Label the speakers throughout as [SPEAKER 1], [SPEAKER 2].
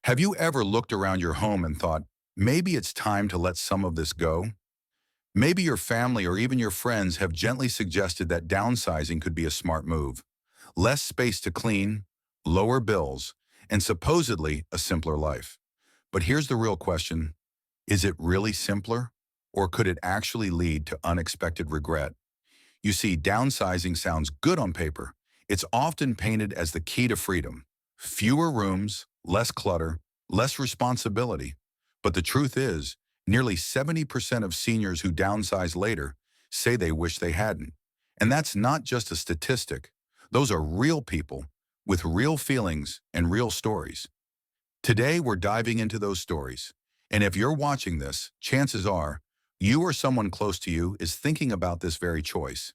[SPEAKER 1] Have you ever looked around your home and thought, maybe it's time to let some of this go? Maybe your family or even your friends have gently suggested that downsizing could be a smart move. Less space to clean, lower bills, and supposedly a simpler life. But here's the real question. Is it really simpler? Or could it actually lead to unexpected regret? You see, downsizing sounds good on paper. It's often painted as the key to freedom. Fewer rooms, less clutter, less responsibility. But the truth is, nearly 70% of seniors who downsize later say they wish they hadn't. And that's not just a statistic. Those are real people with real feelings and real stories. Today, we're diving into those stories. And if you're watching this, chances are you or someone close to you is thinking about this very choice.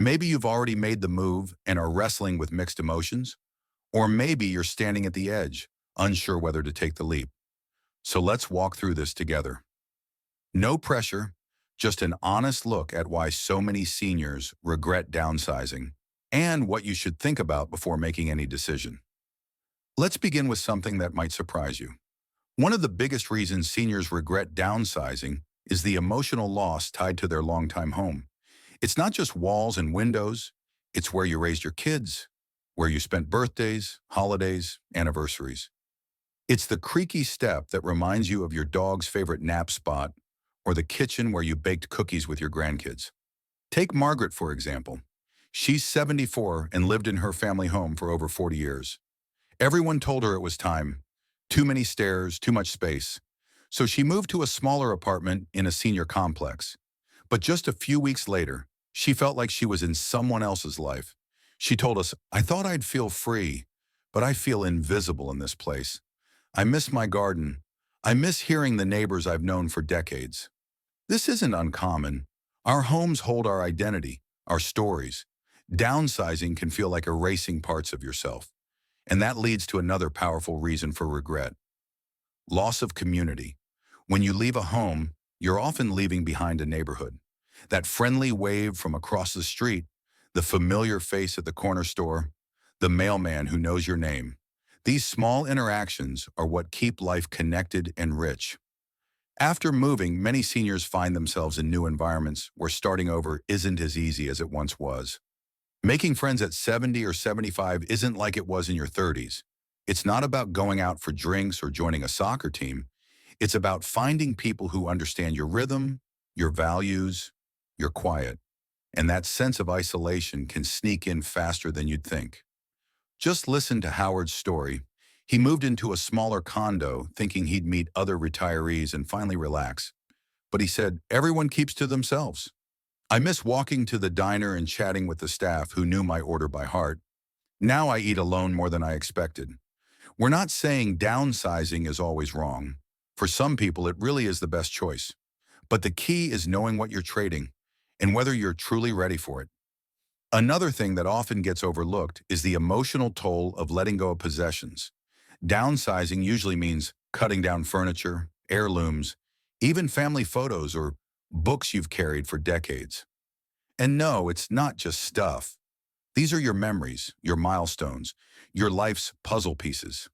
[SPEAKER 1] Maybe you've already made the move and are wrestling with mixed emotions, or maybe you're standing at the edge, unsure whether to take the leap. So let's walk through this together. No pressure, just an honest look at why so many seniors regret downsizing and what you should think about before making any decision. Let's begin with something that might surprise you. One of the biggest reasons seniors regret downsizing is the emotional loss tied to their longtime home. It's not just walls and windows, it's where you raised your kids, where you spent birthdays, holidays, anniversaries. It's the creaky step that reminds you of your dog's favorite nap spot or the kitchen where you baked cookies with your grandkids. Take Margaret, for example. She's 74 and lived in her family home for over 40 years. Everyone told her it was time. Too many stairs, too much space. So she moved to a smaller apartment in a senior complex. But just a few weeks later, she felt like she was in someone else's life. She told us, "I thought I'd feel free, but I feel invisible in this place. I miss my garden. I miss hearing the neighbors I've known for decades." This isn't uncommon. Our homes hold our identity, our stories. Downsizing can feel like erasing parts of yourself. And that leads to another powerful reason for regret. Loss of community. When you leave a home, you're often leaving behind a neighborhood. That friendly wave from across the street, the familiar face at the corner store, the mailman who knows your name. These small interactions are what keep life connected and rich. After moving, many seniors find themselves in new environments where starting over isn't as easy as it once was. Making friends at 70 or 75 isn't like it was in your 30s. It's not about going out for drinks or joining a soccer team. It's about finding people who understand your rhythm, your values, your quiet. And that sense of isolation can sneak in faster than you'd think. Just listen to Howard's story. He moved into a smaller condo thinking he'd meet other retirees and finally relax. But he said, everyone keeps to themselves. I miss walking to the diner and chatting with the staff who knew my order by heart. Now I eat alone more than I expected. We're not saying downsizing is always wrong. For some people, it really is the best choice. But the key is knowing what you're trading and whether you're truly ready for it. Another thing that often gets overlooked is the emotional toll of letting go of possessions. Downsizing usually means cutting down furniture, heirlooms, even family photos or books you've carried for decades. And no, it's not just stuff. These are your memories, your milestones, your life's puzzle pieces.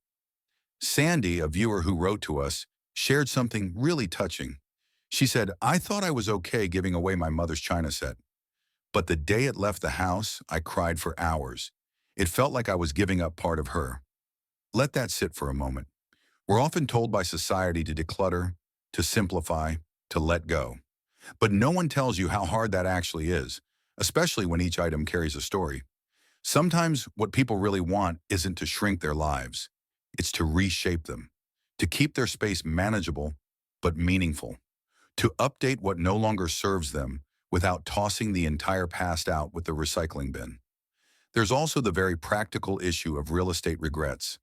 [SPEAKER 1] Sandy, a viewer who wrote to us, shared something really touching. She said, "I thought I was okay giving away my mother's china set. But the day it left the house, I cried for hours. It felt like I was giving up part of her." Let that sit for a moment. We're often told by society to declutter, to simplify, to let go. But no one tells you how hard that actually is, especially when each item carries a story. Sometimes what people really want isn't to shrink their lives. It's to reshape them, to keep their space manageable but meaningful, to update what no longer serves them without tossing the entire past out with the recycling bin. There's also the very practical issue of real estate regrets.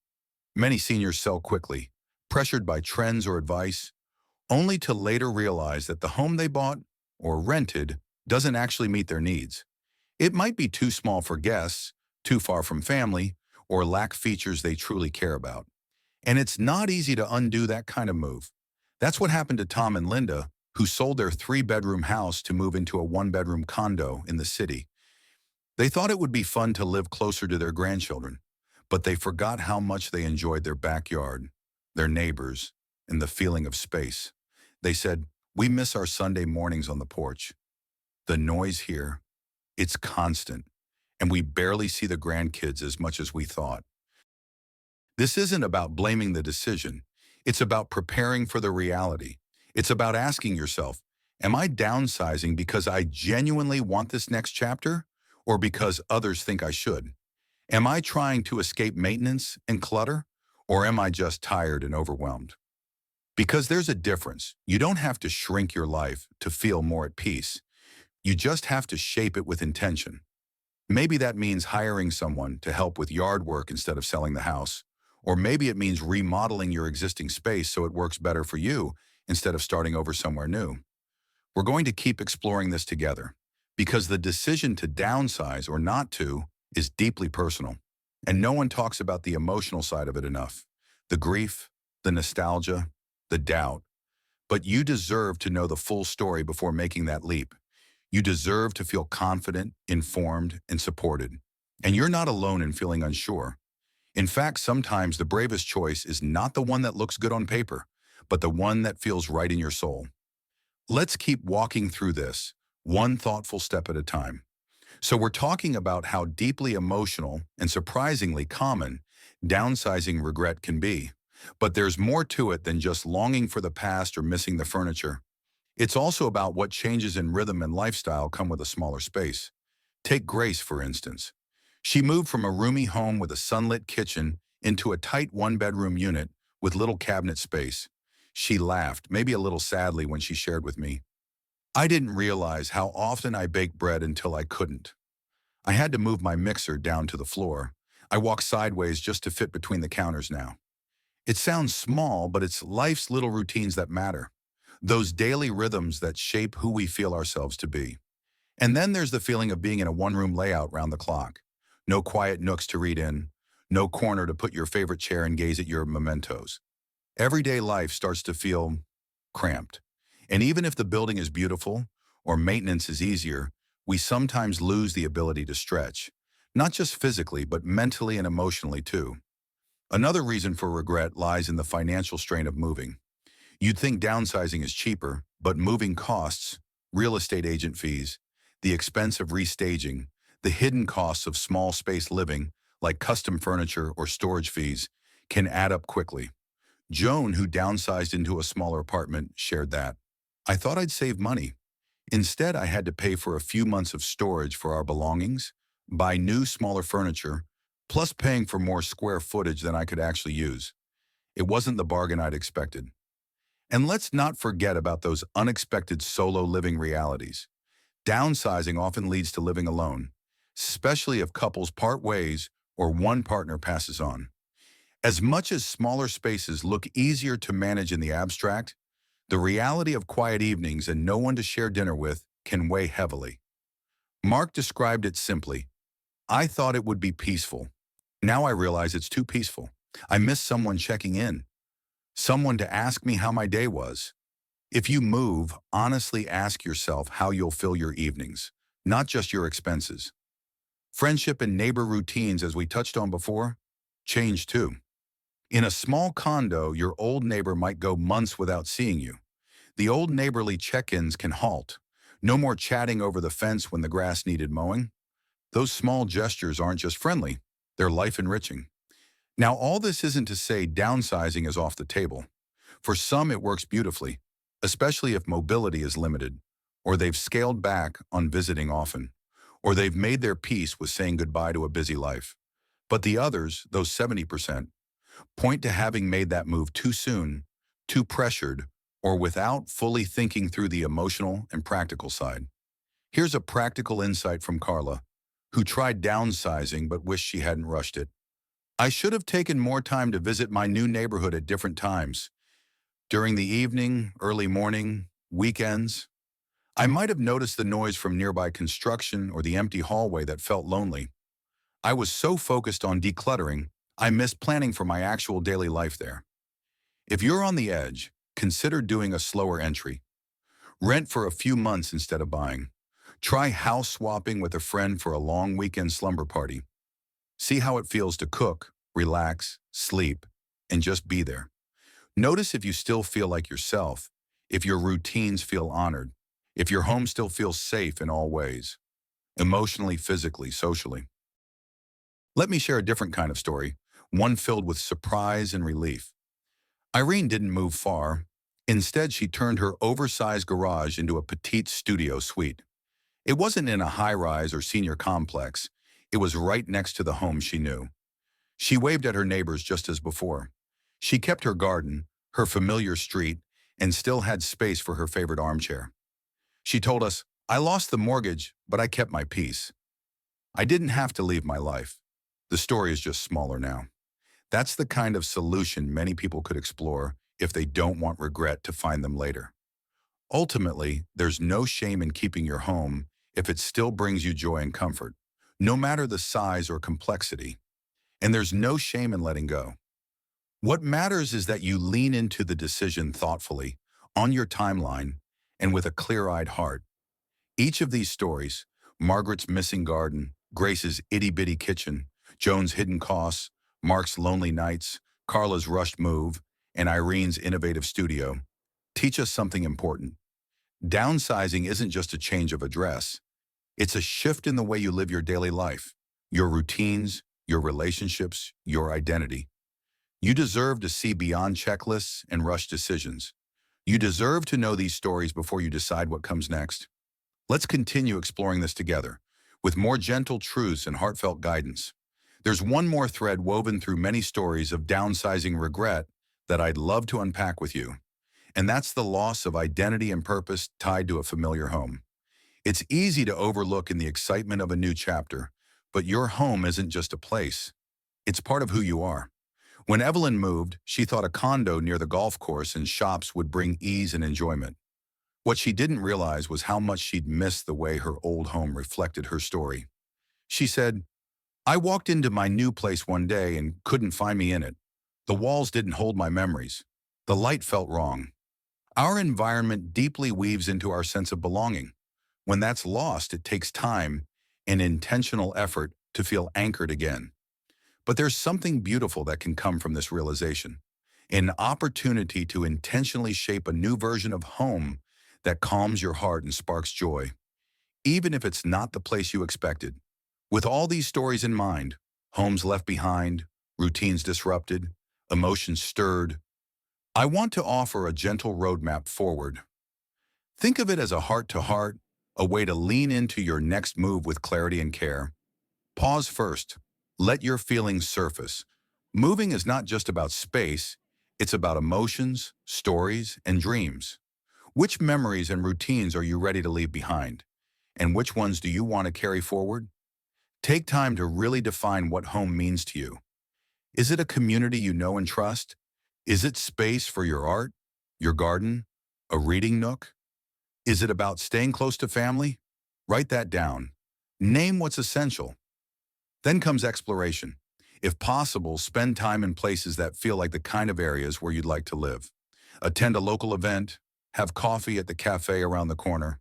[SPEAKER 1] Many seniors sell quickly, pressured by trends or advice, only to later realize that the home they bought or rented doesn't actually meet their needs. It might be too small for guests, too far from family, or lack features they truly care about. And it's not easy to undo that kind of move. That's what happened to Tom and Linda, who sold their 3-bedroom house to move into a 1-bedroom condo in the city. They thought it would be fun to live closer to their grandchildren, but they forgot how much they enjoyed their backyard, their neighbors, and the feeling of space. They said, "We miss our Sunday mornings on the porch. The noise here, it's constant, and we barely see the grandkids as much as we thought." This isn't about blaming the decision. It's about preparing for the reality. It's about asking yourself, am I downsizing because I genuinely want this next chapter, or because others think I should? Am I trying to escape maintenance and clutter, or am I just tired and overwhelmed? Because there's a difference. You don't have to shrink your life to feel more at peace. You just have to shape it with intention. Maybe that means hiring someone to help with yard work instead of selling the house. Or maybe it means remodeling your existing space so it works better for you instead of starting over somewhere new. We're going to keep exploring this together because the decision to downsize or not to is deeply personal. And no one talks about the emotional side of it enough. The grief, the nostalgia, the doubt. But you deserve to know the full story before making that leap. You deserve to feel confident, informed, and supported. And you're not alone in feeling unsure. In fact, sometimes the bravest choice is not the one that looks good on paper, but the one that feels right in your soul. Let's keep walking through this, one thoughtful step at a time. So we're talking about how deeply emotional and surprisingly common downsizing regret can be. But there's more to it than just longing for the past or missing the furniture. It's also about what changes in rhythm and lifestyle come with a smaller space. Take Grace, for instance. She moved from a roomy home with a sunlit kitchen into a tight one-bedroom unit with little cabinet space. She laughed, maybe a little sadly, when she shared with me, "I didn't realize how often I baked bread until I couldn't. I had to move my mixer down to the floor. I walk sideways just to fit between the counters now." It sounds small, but it's life's little routines that matter. Those daily rhythms that shape who we feel ourselves to be. And then there's the feeling of being in a one-room layout round the clock. No quiet nooks to read in, no corner to put your favorite chair and gaze at your mementos. Everyday life starts to feel cramped. And even if the building is beautiful or maintenance is easier, we sometimes lose the ability to stretch. Not just physically, but mentally and emotionally too. Another reason for regret lies in the financial strain of moving. You'd think downsizing is cheaper, but moving costs, real estate agent fees, the expense of restaging, the hidden costs of small space living, like custom furniture or storage fees, can add up quickly. Joan, who downsized into a smaller apartment, shared that. "I thought I'd save money. Instead, I had to pay for a few months of storage for our belongings, buy new, smaller furniture, plus paying for more square footage than I could actually use. It wasn't the bargain I'd expected." And let's not forget about those unexpected solo living realities. Downsizing often leads to living alone, especially if couples part ways or one partner passes on. As much as smaller spaces look easier to manage in the abstract, the reality of quiet evenings and no one to share dinner with can weigh heavily. Mark described it simply: "I thought it would be peaceful. Now I realize it's too peaceful. I miss someone checking in, someone to ask me how my day was." If you move, honestly ask yourself how you'll fill your evenings, not just your expenses. Friendship and neighbor routines, as we touched on before, change too. In a small condo, your old neighbor might go months without seeing you. The old neighborly check-ins can halt. No more chatting over the fence when the grass needed mowing. Those small gestures aren't just friendly, they're life-enriching. Now, all this isn't to say downsizing is off the table. For some, it works beautifully, especially if mobility is limited, or they've scaled back on visiting often, or they've made their peace with saying goodbye to a busy life. But the others, those 70%, point to having made that move too soon, too pressured, or without fully thinking through the emotional and practical side. Here's a practical insight from Carla, who tried downsizing but wished she hadn't rushed it. "I should have taken more time to visit my new neighborhood at different times. During the evening, early morning, weekends. I might have noticed the noise from nearby construction or the empty hallway that felt lonely. I was so focused on decluttering, I missed planning for my actual daily life there." If you're on the edge, consider doing a slower entry. Rent for a few months instead of buying. Try house swapping with a friend for a long weekend slumber party. See how it feels to cook, relax, sleep, and just be there. Notice if you still feel like yourself, if your routines feel honored, if your home still feels safe in all ways, emotionally, physically, socially. Let me share a different kind of story, one filled with surprise and relief. Irene didn't move far. Instead, she turned her oversized garage into a petite studio suite. It wasn't in a high-rise or senior complex. It was right next to the home she knew. She waved at her neighbors just as before. She kept her garden, her familiar street, and still had space for her favorite armchair. She told us, "I lost the mortgage, but I kept my peace. I didn't have to leave my life. The story is just smaller now." That's the kind of solution many people could explore if they don't want regret to find them later. Ultimately, there's no shame in keeping your home if it still brings you joy and comfort, no matter the size or complexity. And there's no shame in letting go. What matters is that you lean into the decision thoughtfully, on your timeline, and with a clear-eyed heart. Each of these stories, Margaret's missing garden, Grace's itty-bitty kitchen, Joan's hidden costs, Mark's lonely nights, Carla's rushed move, and Irene's innovative studio, teach us something important. Downsizing isn't just a change of address. It's a shift in the way you live your daily life, your routines, your relationships, your identity. You deserve to see beyond checklists and rushed decisions. You deserve to know these stories before you decide what comes next. Let's continue exploring this together, with more gentle truths and heartfelt guidance. There's one more thread woven through many stories of downsizing regret that I'd love to unpack with you, and that's the loss of identity and purpose tied to a familiar home. It's easy to overlook in the excitement of a new chapter, but your home isn't just a place. It's part of who you are. When Evelyn moved, she thought a condo near the golf course and shops would bring ease and enjoyment. What she didn't realize was how much she'd missed the way her old home reflected her story. She said, "I walked into my new place one day and couldn't find me in it. The walls didn't hold my memories. The light felt wrong." Our environment deeply weaves into our sense of belonging. When that's lost, it takes time and intentional effort to feel anchored again. But there's something beautiful that can come from this realization, an opportunity to intentionally shape a new version of home that calms your heart and sparks joy, even if it's not the place you expected. With all these stories in mind, homes left behind, routines disrupted, emotions stirred, I want to offer a gentle roadmap forward. Think of it as a heart-to-heart, a way to lean into your next move with clarity and care. Pause first. Let your feelings surface. Moving is not just about space, it's about emotions, stories, and dreams. Which memories and routines are you ready to leave behind? And which ones do you want to carry forward? Take time to really define what home means to you. Is it a community you know and trust? Is it space for your art, your garden, a reading nook? Is it about staying close to family? Write that down. Name what's essential. Then comes exploration. If possible, spend time in places that feel like the kind of areas where you'd like to live. Attend a local event, have coffee at the cafe around the corner,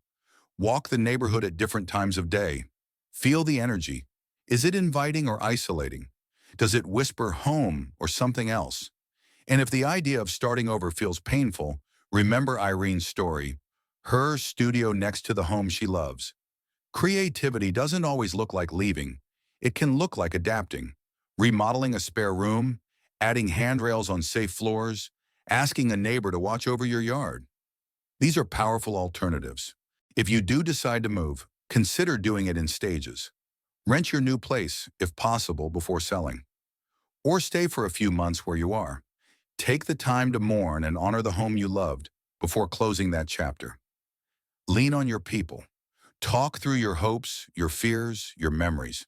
[SPEAKER 1] walk the neighborhood at different times of day. Feel the energy. Is it inviting or isolating? Does it whisper home or something else? And if the idea of starting over feels painful, remember Irene's story, her studio next to the home she loves. Creativity doesn't always look like leaving. It can look like adapting, remodeling a spare room, adding handrails on safe floors, asking a neighbor to watch over your yard. These are powerful alternatives. If you do decide to move, consider doing it in stages. Rent your new place, if possible, before selling. Or stay for a few months where you are. Take the time to mourn and honor the home you loved before closing that chapter. Lean on your people. Talk through your hopes, your fears, your memories.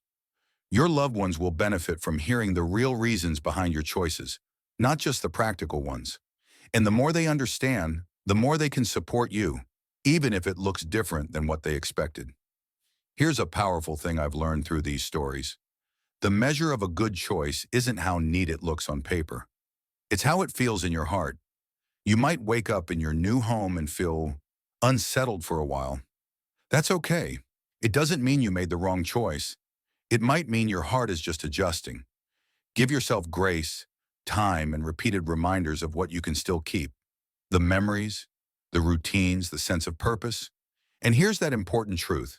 [SPEAKER 1] Your loved ones will benefit from hearing the real reasons behind your choices, not just the practical ones. And the more they understand, the more they can support you, even if it looks different than what they expected. Here's a powerful thing I've learned through these stories. The measure of a good choice isn't how neat it looks on paper. It's how it feels in your heart. You might wake up in your new home and feel unsettled for a while. That's okay. It doesn't mean you made the wrong choice. It might mean your heart is just adjusting. Give yourself grace. time, and repeated reminders of what you can still keep. The memories, the routines, the sense of purpose. And here's that important truth.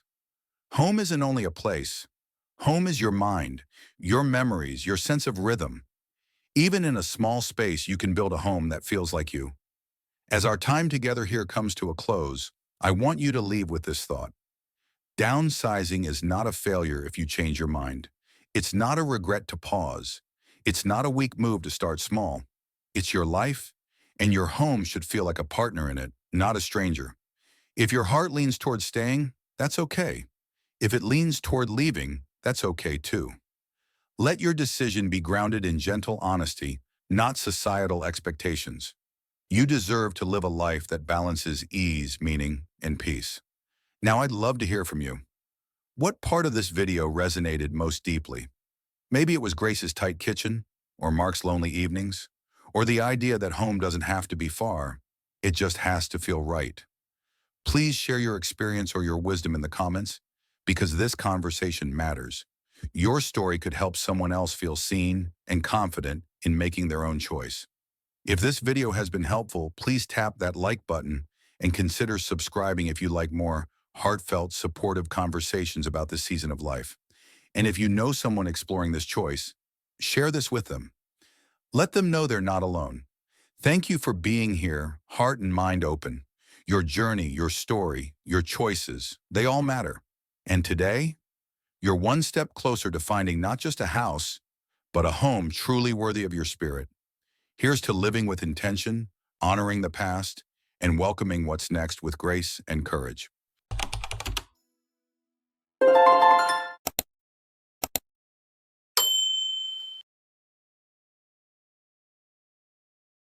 [SPEAKER 1] Home isn't only a place. Home is your mind, your memories, your sense of rhythm. Even in a small space, you can build a home that feels like you. As our time together here comes to a close, I want you to leave with this thought. Downsizing is not a failure if you change your mind. It's not a regret to pause. It's not a weak move to start small. It's your life, and your home should feel like a partner in it, not a stranger. If your heart leans toward staying, that's okay. If it leans toward leaving, that's okay too. Let your decision be grounded in gentle honesty, not societal expectations. You deserve to live a life that balances ease, meaning, and peace. Now I'd love to hear from you. What part of this video resonated most deeply? Maybe it was Grace's tight kitchen, or Mark's lonely evenings, or the idea that home doesn't have to be far, it just has to feel right. Please share your experience or your wisdom in the comments, because this conversation matters. Your story could help someone else feel seen and confident in making their own choice. If this video has been helpful, please tap that like button and consider subscribing if you like more heartfelt, supportive conversations about this season of life. And if you know someone exploring this choice, share this with them. Let them know they're not alone. Thank you for being here, heart and mind open. Your journey, your story, your choices, they all matter. And today, you're one step closer to finding not just a house, but a home truly worthy of your spirit. Here's to living with intention, honoring the past, and welcoming what's next with grace and courage.